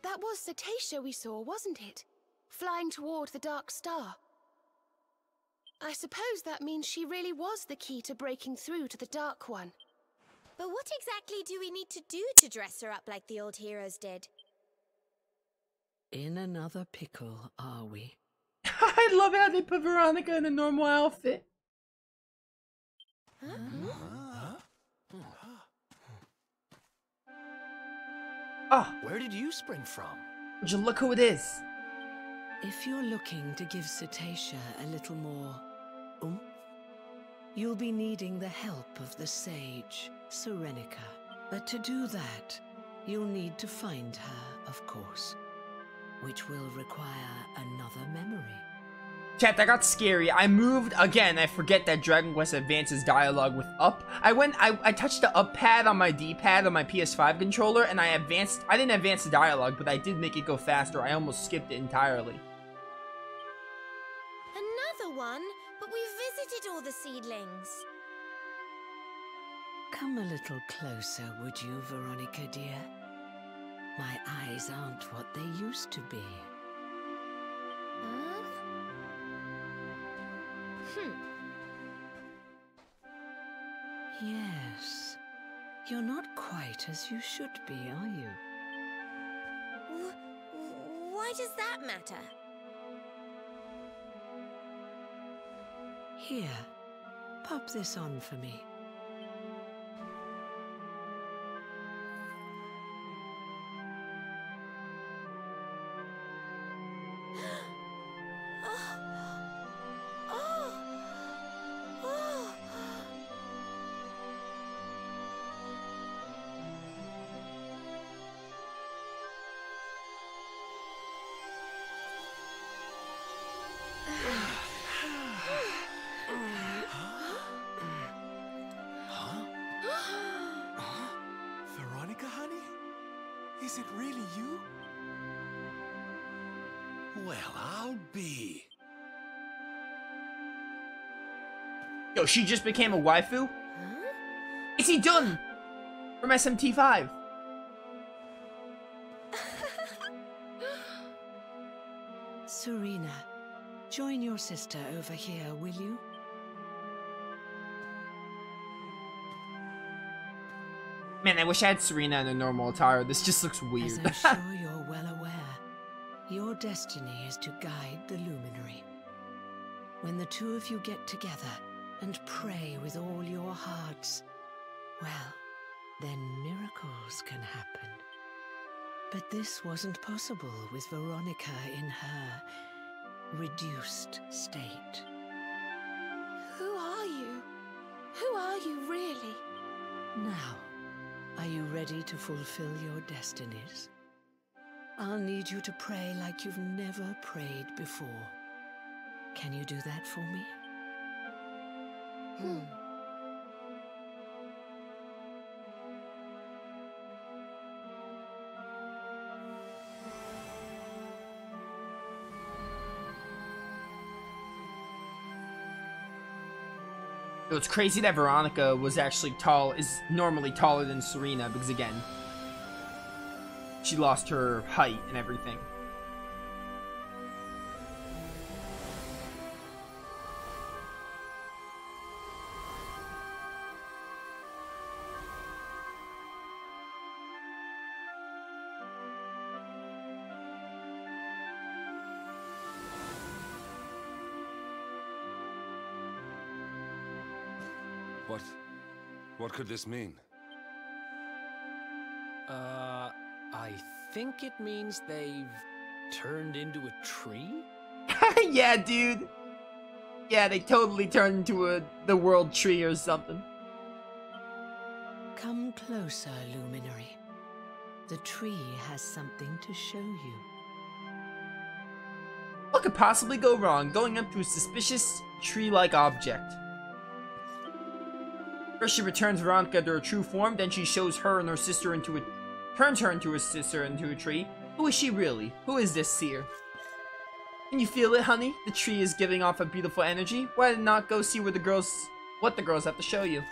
that was Cetacea we saw, wasn't it? Flying toward the Dark Star. I suppose that means she really was the key to breaking through to the Dark One. But what exactly do we need to do to dress her up like the old heroes did? In another pickle, are we? I love how they put Veronica in a normal outfit. Oh, Where did you spring from? would you look who it is? If you're looking to give Cetacea a little more oomph, you'll be needing the help of the sage, Serenica. But to do that, you'll need to find her, of course, which will require another memory. Chat, that got scary. I moved again. I forget that Dragon Quest advances dialogue with up. I touched the up pad on my D-pad on my PS5 controller, and I didn't advance the dialogue, but I did make it go faster. I almost skipped it entirely. Another one? But we visited all the seedlings. Come a little closer, would you, Veronica, dear? My eyes aren't what they used to be. Yes. You're not quite as you should be, are you? Why does that matter? Here, pop this on for me. Veronica, honey? Is it really you? Well, I'll be. Yo, she just became a waifu? Is he done? From SMT5. Serena, join your sister over here, will you? Man, I wish I had Serena in a normal attire. This just looks weird. As I'm sure you're well aware, your destiny is to guide the Luminary. When the two of you get together and pray with all your hearts, well, then miracles can happen. But this wasn't possible with Veronica in her reduced state. Who are you? Who are you really? Now, are you ready to fulfill your destinies? I'll need you to pray like you've never prayed before. Can you do that for me? It's crazy that Veronica was actually is normally taller than Serena, because again, she lost her height and everything. What could this mean? I think it means they've turned into a tree? Yeah, dude. Yeah, they totally turned into the world tree or something. Come closer, Luminary. The tree has something to show you. What could possibly go wrong going up to a suspicious tree-like object? First she returns Veronica to her true form, then she shows her and her sister turns her into her sister into a tree. Who is she really? Who is this seer? Can you feel it, honey? The tree is giving off a beautiful energy. Why not go see what the girls have to show you?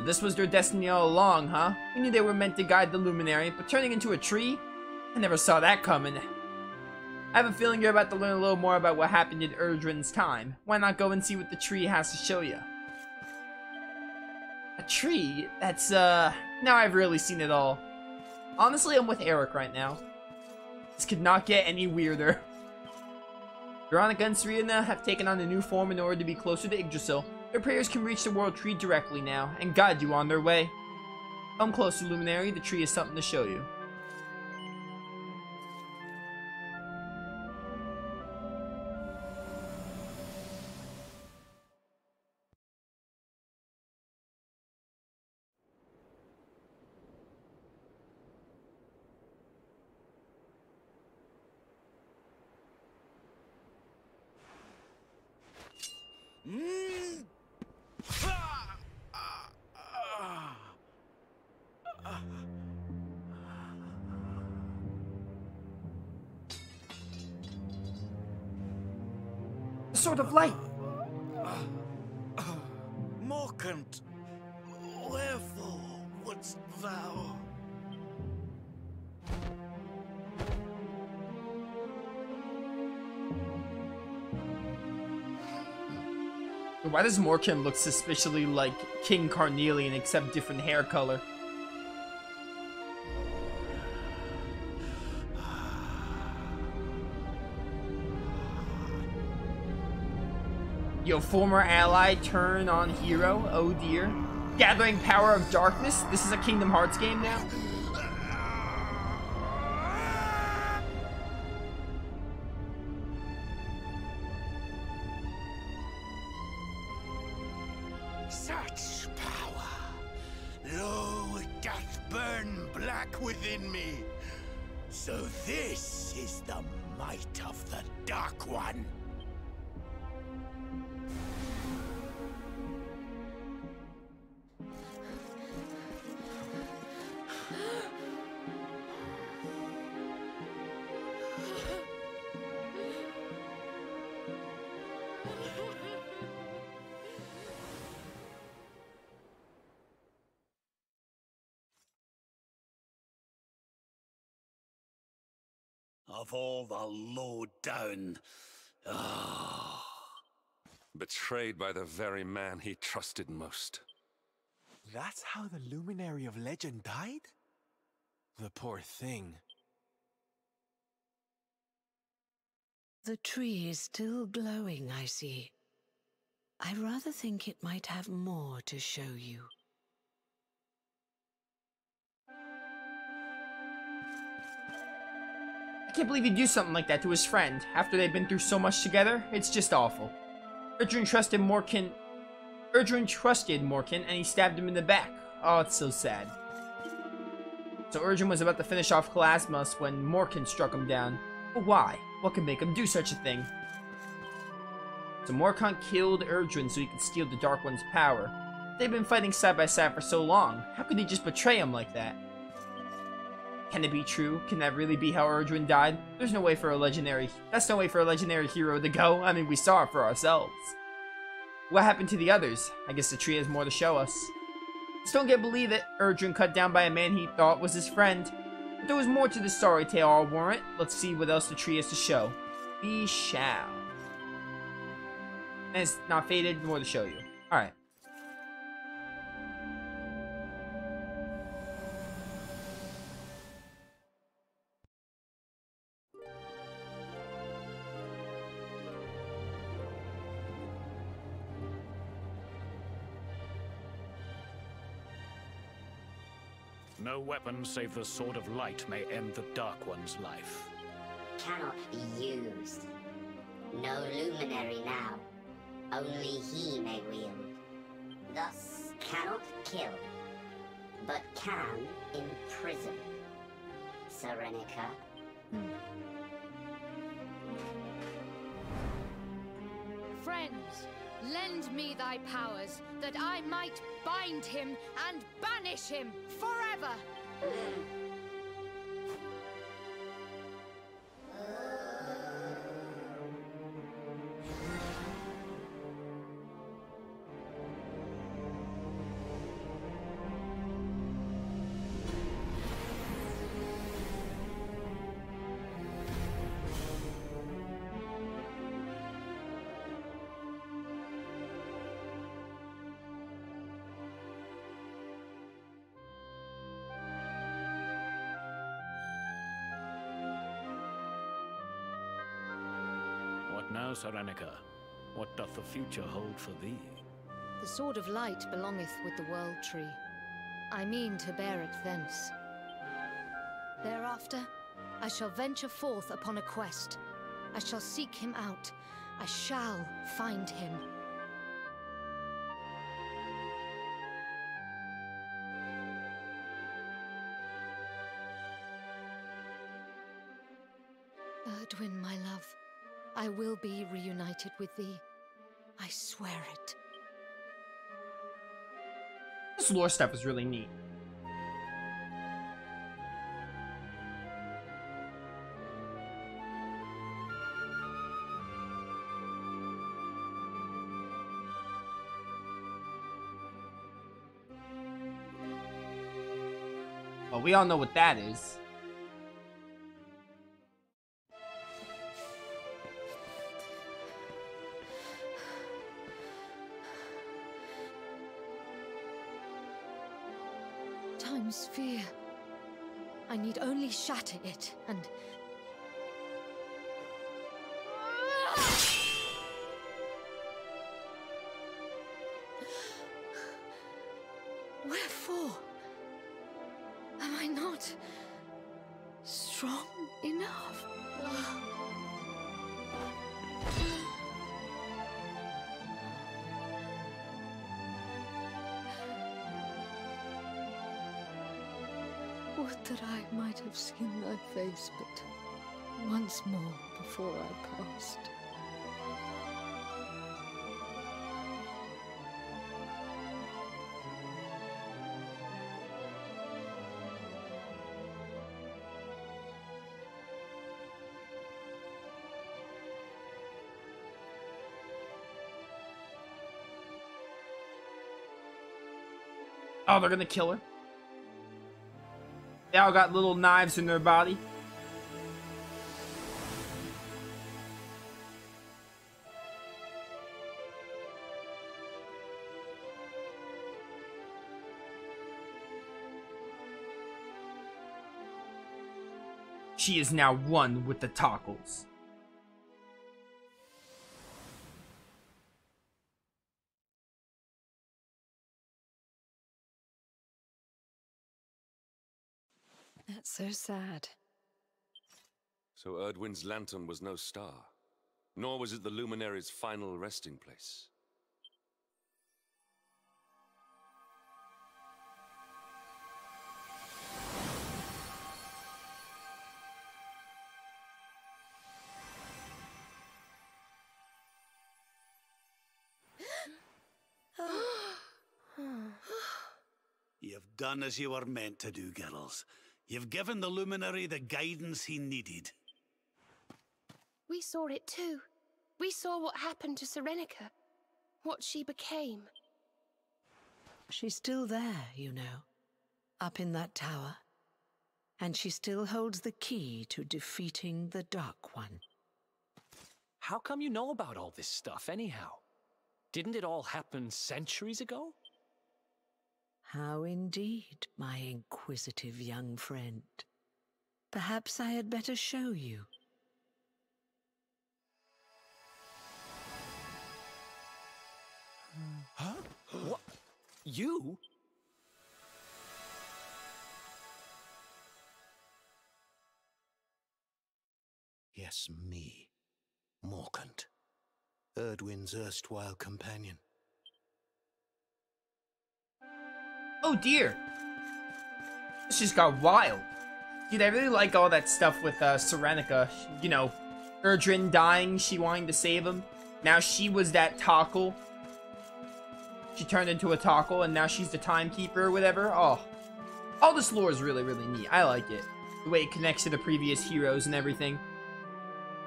This was their destiny all along, huh? We knew they were meant to guide the Luminary, but turning into a tree? I never saw that coming. I have a feeling you're about to learn a little more about what happened in Erdrin's time. Why not go and see what the tree has to show you? A tree? That's, now I've really seen it all. Honestly, I'm with Eric right now. This could not get any weirder. Veronica and Serena have taken on a new form in order to be closer to Yggdrasil. Their prayers can reach the world tree directly now, and guide you on their way. Come closer, Luminary. The tree has something to show you. A sort of light. Morkant, wherefore wouldst thou? Why does Morkin look suspiciously like King Carnelian except different hair color? Yo, former ally turn on hero? Oh dear. Gathering power of darkness? This is a Kingdom Hearts game now? Such power! Lo, it doth burn black within me. So this is the might of the Dark One. Of all the low down. Betrayed by the very man he trusted most. That's how the Luminary of Legend died? The poor thing. The tree is still glowing, I see. I rather think it might have more to show you. I can't believe he'd do something like that to his friend. After they've been through so much together, it's just awful. Erdrin trusted Morkin, and he stabbed him in the back. Oh, it's so sad. So Erdrin was about to finish off Kalasmus when Morkin struck him down. But why? What could make him do such a thing? So Morkan killed Erdrin so he could steal the Dark One's power. They've been fighting side by side for so long. How could he just betray him like that? Can it be true? Can that really be how Erdrin died? That's no way for a legendary hero to go. I mean, we saw it for ourselves. What happened to the others? I guess the tree has more to show us. Still can't believe it. Erdrin cut down by a man he thought was his friend. But there was more to the story tale, I'll warrant. Let's see what else the tree has to show. We shall. And it's not faded, more to show you. Alright. No weapon save the Sword of Light may end the Dark One's life. Cannot be used. No luminary now. Only he may wield. Thus cannot kill, but can imprison. Serenica. Friends, lend me thy powers, that I might bind him and banish him forever! Now, Serenica, what doth the future hold for thee? The sword of light belongeth with the world tree. I mean to bear it thence. Thereafter, I shall venture forth upon a quest. I shall seek him out. I shall find him. Erdwin, my love, I will be reunited with thee. I swear it. This lore stuff is really neat. Well, we all know what that is. Time's fear. I need only shatter it, and... Wherefore? Am I not strong enough? Would that I might have seen thy face but once more before I passed. Oh, they're gonna kill her? They all got little knives in their body. She is now one with the Tockles. That's so sad. So Erdwin's lantern was no star, nor was it the Luminary's final resting place. You've done as you were meant to do, girls. You've given the Luminary the guidance he needed. We saw it too. We saw what happened to Serenica. What she became. She's still there, you know. Up in that tower. And she still holds the key to defeating the Dark One. How come you know about all this stuff, anyhow? Didn't it all happen centuries ago? How indeed, my inquisitive young friend. Perhaps I had better show you. Huh? What? You? Yes, me. Morkant. Erdwin's erstwhile companion. Oh dear. This just got wild. Dude, I really like all that stuff with Serenica. You know, Erdwin dying, she wanting to save him. Now she was that Tockle. She turned into a Tockle, and now she's the timekeeper or whatever. Oh, all this lore is really, really neat. I like it. The way it connects to the previous heroes and everything.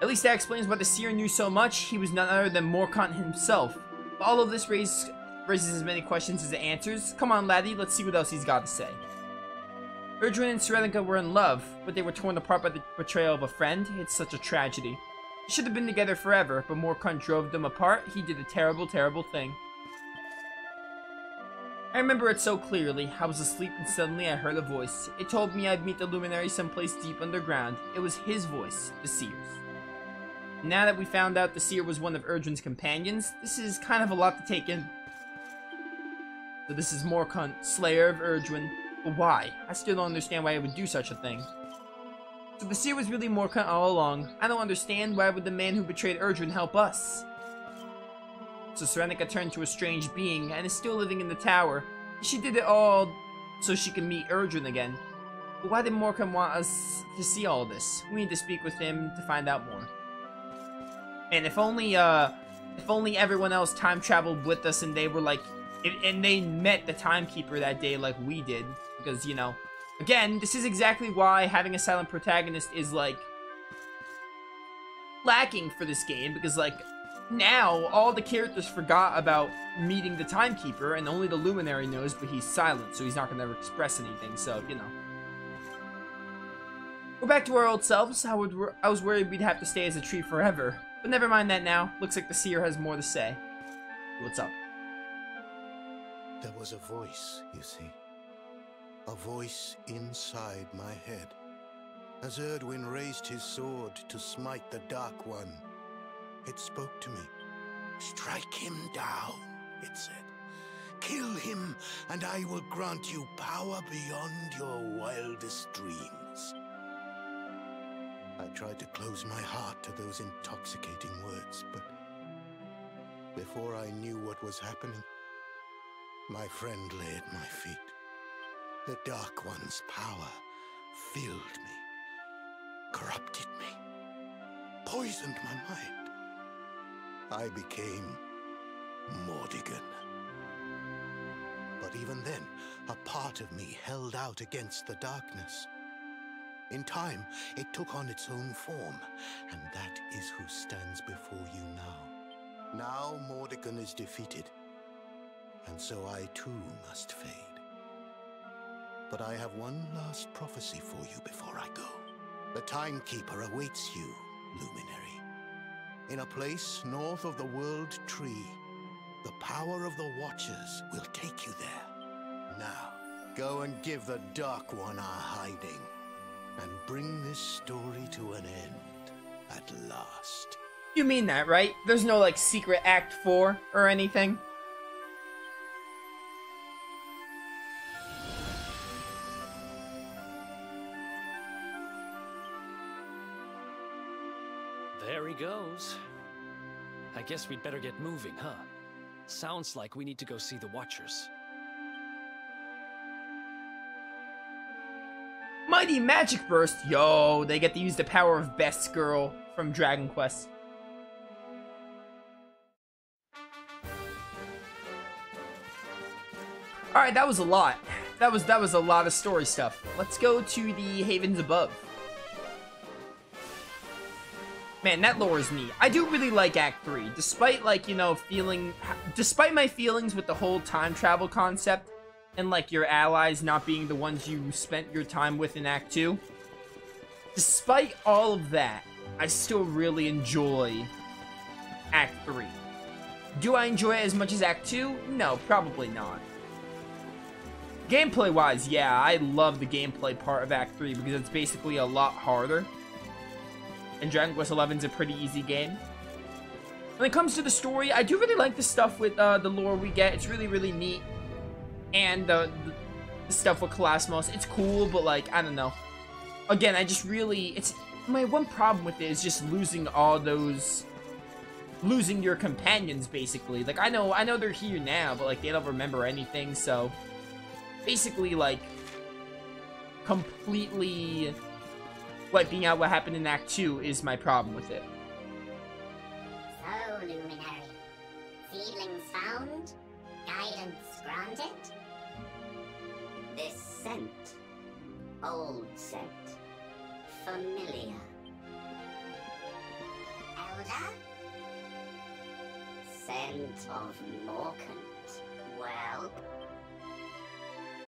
At least that explains why the seer knew so much. He was none other than Morkant himself. But all of this raises as many questions as it answers. Come on, laddie, let's see what else he's got to say. Erdwin and Serenica were in love, but they were torn apart by the betrayal of a friend. It's such a tragedy. They should have been together forever, but Morkant drove them apart. He did a terrible, terrible thing. I remember it so clearly. I was asleep and suddenly I heard a voice. It told me I'd meet the Luminary someplace deep underground. It was his voice, the Seer's. Now that we found out the seer was one of Erdwin's companions, this is kind of a lot to take in. So this is Morkant, Slayer of Erdwin. But why? I still don't understand why he would do such a thing. So the seer was really Morkant all along. I don't understand why would the man who betrayed Erdwin help us. So Serenica turned to a strange being and is still living in the tower. She did it all so she can meet Erdwin again. But why did Morkant want us to see all this? We need to speak with him to find out more. And if only everyone else time traveled with us and they were like, and they met the timekeeper that day like we did. Because, you know, again, this is exactly why having a silent protagonist is like lacking for this game. Because like, now all the characters forgot about meeting the timekeeper and only the luminary knows, but he's silent, so he's not going to express anything, so, you know. Go back to our old selves. I was worried we'd have to stay as a tree forever. But never mind that now. Looks like the seer has more to say. What's up? There was a voice, you see. A voice inside my head. As Erdwin raised his sword to smite the Dark One, it spoke to me. Strike him down, it said. Kill him, and I will grant you power beyond your wildest dreams. I tried to close my heart to those intoxicating words, but before I knew what was happening, my friend lay at my feet. The Dark One's power filled me, corrupted me, poisoned my mind. I became Mordigan. But even then, a part of me held out against the darkness. In time, it took on its own form, and that is who stands before you now. Now Mordigan is defeated, and so I too must fade. But I have one last prophecy for you before I go. The Timekeeper awaits you, Luminary. In a place north of the World Tree, the power of the Watchers will take you there. Now, go and give the Dark One our hiding, and bring this story to an end at last. You mean that, right? There's no, like, secret Act 4 or anything? There he goes. I guess we'd better get moving, huh? Sounds like we need to go see the Watchers. Mighty Magic Burst! Yo, they get to use the power of Best Girl from Dragon Quest. Alright, that was a lot. That was a lot of story stuff. Let's go to the Havens Above. Man, that lore is neat. I do really like Act 3, despite, like, you know, despite my feelings with the whole time travel concept, and, like, your allies not being the ones you spent your time with in Act 2. Despite all of that, I still really enjoy Act 3. Do I enjoy it as much as Act 2? No, probably not. Gameplay-wise, yeah, I love the gameplay part of Act 3 because it's basically a lot harder. And Dragon Quest XI is a pretty easy game. When it comes to the story, I do really like the stuff with the lore we get. It's really, really neat. And the stuff with Kalasmos, it's cool, but, like, I don't know. Again, I just really, my one problem with it is just losing all those, losing your companions, basically. Like, I know they're here now, but, like, they don't remember anything, so basically, like, completely wiping out what happened in Act 2 is my problem with it. So, Luminary. Seedlings found? Guidance granted? This scent. Old scent. Familiar. Elder? Scent of Morkant. Well,